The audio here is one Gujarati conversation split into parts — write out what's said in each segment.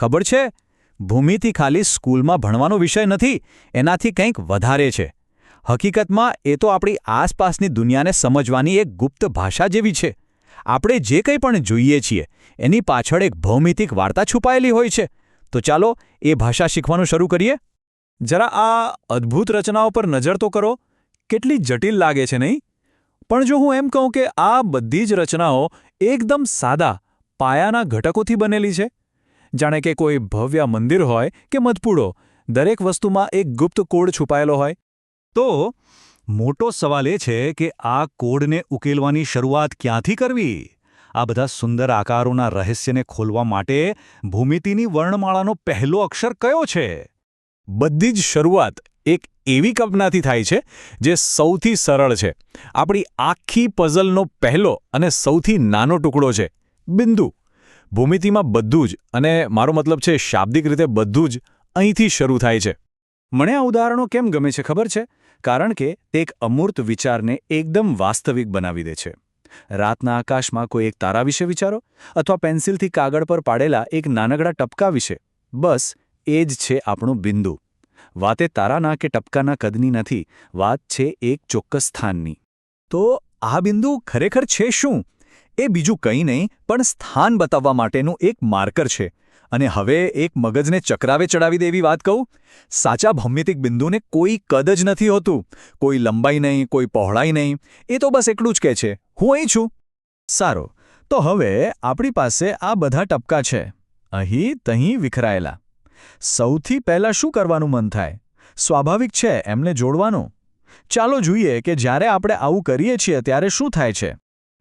ખબર છે, ભૂમિતિ ખાલી સ્કૂલમાં ભણવાનો વિષય નથી, એનાથી કંઈક વધારે છે. હકીકતમાં એ તો આપણી આસપાસની દુનિયાને સમજવાની એક ગુપ્ત ભાષા જેવી છે. આપણે જે કંઈ પણ જોઈએ છીએ એની પાછળ એક ભૌમિતિક વાર્તા છુપાયેલી હોય છે. તો ચાલો એ ભાષા શીખવાનું શરૂ કરીએ. જરા આ અદ્ભુત રચનાઓ પર નજર તો કરો. કેટલી જટિલ લાગે છે નહીં? પણ જો હું એમ કહું કે આ બધી જ રચનાઓ એકદમ સાદા પાયાના ઘટકોથી બનેલી છે, જાણે કે કોઈ ભવ્ય મંદિર હોય કે મધપૂડો, દરેક વસ્તુમાં એક ગુપ્ત કોડ છુપાયેલો હોય, તો મોટો સવાલ એ છે કે આ કોડને ઉકેલવાની શરૂઆત ક્યાંથી કરવી? આ બધા સુંદર આકારોના રહસ્યને ખોલવા માટે ભૂમિતિની વર્ણમાળાનો પહેલો અક્ષર કયો છે? બધી જ શરૂઆત એક એવી કલ્પનાથી થાય છે જે સૌથી સરળ છે. આપણી આખી પઝલનો પહેલો અને સૌથી નાનો ટુકડો છે બિંદુ. ભૂમિતિમાં બધું જ, અને મારો મતલબ છે શાબ્દિક રીતે બધું જ, અહીંથી શરૂ થાય છે. મને આ ઉદાહરણો કેમ ગમે છે ખબર છે? કારણ કે તે એક અમૂર્ત વિચારને એકદમ વાસ્તવિક બનાવી દે છે. રાતના આકાશમાં કોઈ એક તારા વિશે વિચારો, અથવા પેન્સિલથી કાગળ પર પાડેલા એક નાનકડા ટપકા વિશે. બસ એ જ છે આપણું બિંદુ. વાતે તારાના કે ટપકાના કદની નથી, વાત છે એક ચોક્કસ સ્થાનની. તો આ બિંદુ ખરેખર છે શું? એ બીજું કંઈ નહીં પણ સ્થાન બતાવવા માટેનું એક માર્કર છે. અને હવે એક મગજને ચકરાવે ચડાવી દે એવી વાત કહું, સાચા ભૌમિતિક બિંદુને કોઈ કદ જ નથી હોતું, કોઈ લંબાઈ નહીં, કોઈ પહોળાઈ નહીં. એ તો બસ એટલું જ કહે છે, હું અહીં છું. સારું, તો હવે આપણી પાસે આ બધા ટપકા છે, અહીં તહીં વિખરાયેલા. સૌથી પહેલાં શું કરવાનું મન થાય? સ્વાભાવિક છે એમને જોડવાનું. ચાલો જોઈએ કે જ્યારે આપણે આવું કરીએ છીએ ત્યારે શું થાય છે.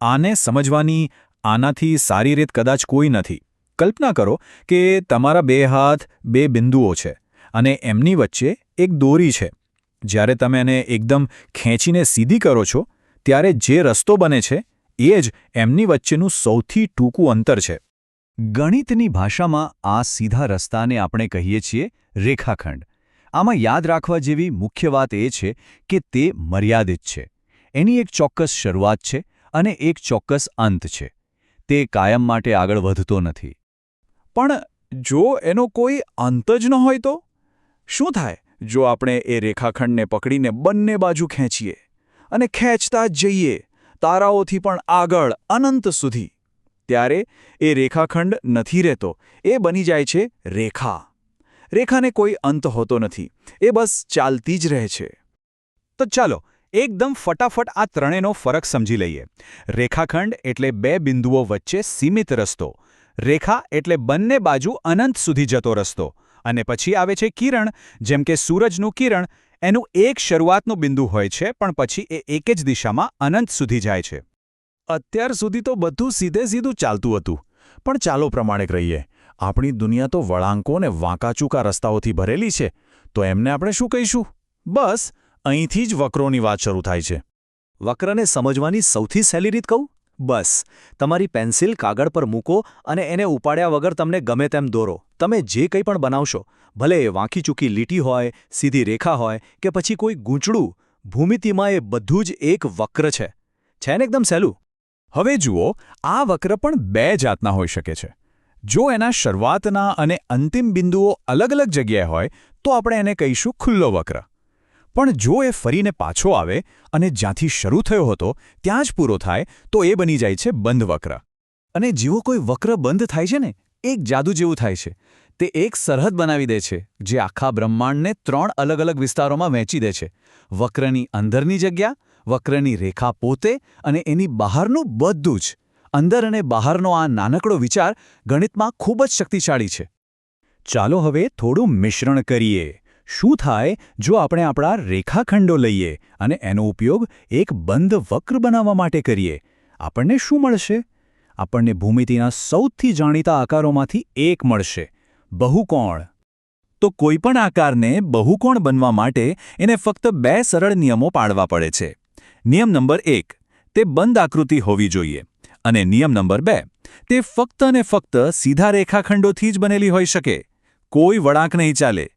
આને સમજવાની આનાથી સારી રીત કદાચ કોઈ નથી. કલ્પના કરો કે તમારા બે હાથ બે બિંદુઓ છે અને એમની વચ્ચે એક દોરી છે. જ્યારે તમે એને એકદમ ખેંચીને સીધી કરો છો ત્યારે જે રસ્તો બને છે એ જ એમની વચ્ચેનું સૌથી ટૂંકું અંતર છે. ગણિતની ભાષામાં આ સીધા રસ્તાને આપણે કહીએ છીએ રેખાખંડ. આમાં યાદ રાખવા જેવી મુખ્ય વાત એ છે કે તે મર્યાદિત છે. એની એક ચોક્કસ શરૂઆત છે અને એક ચોક્કસ અંત છે. તે કાયમ માટે આગળ વધતો નથી. પણ જો એનો કોઈ અંત જ ન હોય તો શું થાય? જો આપણે એ રેખાખંડને પકડીને બંને બાજુ ખેંચીએ અને ખેંચતા જ જઈએ તારાઓથી પણ આગળ અનંત સુધી, ત્યારે એ રેખાખંડ નથી રહેતો, એ બની જાય છે રેખા. રેખાને કોઈ અંત હોતો નથી, એ બસ ચાલતી જ રહે છે. તો ચાલો એકદમ ફટાફટ આ ત્રણેયનો ફરક સમજી લઈએ. રેખાખંડ એટલે બે બિંદુઓ વચ્ચે સીમિત રસ્તો. રેખા એટલે બંને બાજુ અનંત સુધી જતો રસ્તો. અને પછી આવે છે કિરણ. જેમ કે સૂરજનું કિરણ, એનું એક શરૂઆતનું બિંદુ હોય છે પણ પછી એ એક જ દિશામાં અનંત સુધી જાય છે. અત્યાર સુધી તો બધું સીધે સીધું ચાલતું હતું, પણ ચાલો પ્રમાણિક રહીએ. આપણી દુનિયા તો વળાંકો અને વાંકાચૂકા રસ્તાઓથી ભરેલી છે, તો એમને આપણે શું કહીશું? બસ અહીંથી જ વક્રોની વાત શરૂ થાય છે. વક્રને સમજવાની સૌથી સહેલી રીત કહું? બસ તમારી પેન્સિલ કાગળ પર મૂકો અને એને ઉપાડ્યા વગર તમને ગમે તેમ દોરો. તમે જે કંઈ પણ બનાવશો, ભલે એ વાંકી ચૂકી લીટી હોય, સીધી રેખા હોય કે પછી કોઈ ગૂંચળું, ભૂમિતિમાં એ બધું જ એક વક્ર છે. છે ને એકદમ સહેલું? હવે જુઓ, આ વક્ર પણ બે જાતના હોઈ શકે છે. જો એના શરૂઆતના અને અંતિમ બિંદુઓ અલગ અલગ જગ્યાએ હોય તો આપણે એને કહીશું ખુલ્લો વક્ર. પણ જો એ ફરીને પાછો આવે અને જ્યાંથી શરૂ થયો હતો ત્યાં જ પૂરો થાય તો એ બની જાય છે બંધ વક્ર. અને જેવો કોઈ વક્ર બંધ થાય છે ને, એક જાદુ જેવું થાય છે. તે એક સરહદ બનાવી દે છે જે આખા બ્રહ્માંડને ત્રણ અલગ અલગ વિસ્તારોમાં વહેંચી દે છે. વક્રની અંદરની જગ્યા, વક્રની રેખા પોતે અને એની બહારનું બધું જ. અંદર અને બહારનો આ નાનકડો વિચાર ગણિતમાં ખૂબ જ શક્તિશાળી છે. ચાલો હવે થોડું મિશ્રણ કરીએ. શું થાય જો આપણે આપણા રેખાખંડો લઈએ અને એનો ઉપયોગ એક બંધ વક્ર બનાવવા માટે કરીએ? આપણને શું મળશે? આપણને ભૂમિતિના સૌથી જાણીતા આકારોમાંથી એક મળશે, બહુકોણ. તો કોઈપણ આકારને બહુકોણ બનવા માટે એને ફક્ત બે સરળ નિયમો પાળવા પડે છે. નિયમ નંબર 1, તે બંધ આકૃતિ હોવી જોઈએ. અને નિયમ નંબર 2, તે ફક્ત અને ફક્ત સીધા રેખાખંડોથી જ બનેલી હોઈ શકે. કોઈ વળાંક નહીં ચાલે.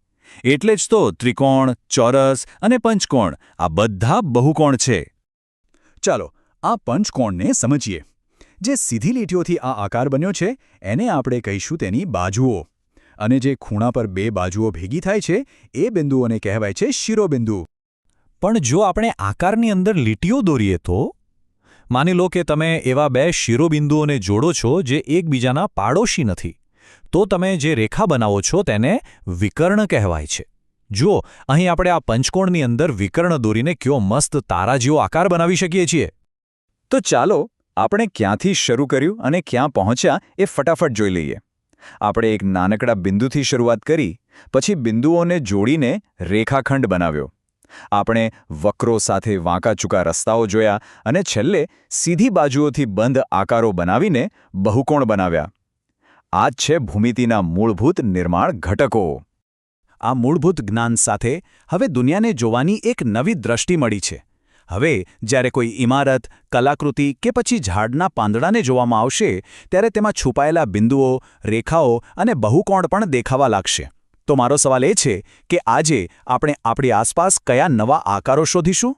એટલે જ તો ત્રિકોણ, ચોરસ અને પંચકોણ આ બધા બહુકોણ છે. ચાલો આ પંચકોણને સમજીએ. જે સીધી લીટીઓથી આ આકાર બન્યો છે એને આપણે કહીશું તેની બાજુઓ. અને જે ખૂણા પર બે બાજુઓ ભેગી થાય છે એ બિંદુઓને કહેવાય છે શિરોબિંદુ. પણ જો આપણે આકારની અંદર લીટીઓ દોરીએ તો માની લો કે તમે એવા બે શિરોબિંદુઓને જોડો છો જે એકબીજાના પાડોશી નથી, તો તમે જે રેખા બનાવો છો તેને વિકર્ણ કહેવાય છે. જુઓ, અહીં આપણે આ પંચકોણની અંદર વિકર્ણ દોરીને કયો મસ્ત તારા જેવો આકાર બનાવી શકીએ છીએ. તો ચાલો આપણે ક્યાંથી શરૂ કર્યું અને ક્યાં પહોંચ્યા એ ફટાફટ જોઈ લઈએ. આપણે એક નાનકડા બિંદુથી શરૂઆત કરી, પછી બિંદુઓને જોડીને રેખાખંડ બનાવ્યો. આપણે વક્રો સાથે વાંકાચૂકા રસ્તાઓ જોયા અને છેલ્લે સીધી બાજુઓથી બંધ આકારો બનાવીને બહુકોણ બનાવ્યા. આ જ છે ભૂમિતિના મૂળભૂત નિર્માણ ઘટકો. આ મૂળભૂત જ્ઞાન સાથે હવે દુનિયાને જોવાની એક નવી દ્રષ્ટિ મળી છે. હવે જ્યારે કોઈ ઇમારત, કલાકૃતિ કે પછી ઝાડના પાંદડાને જોવામાં આવશે ત્યારે તેમાં છુપાયેલા બિંદુઓ, રેખાઓ અને બહુકોણ પણ દેખાવા લાગશે. તો મારો સવાલ એ છે કે આજે આપણે આપણી આસપાસ કયા નવા આકારો શોધીશું?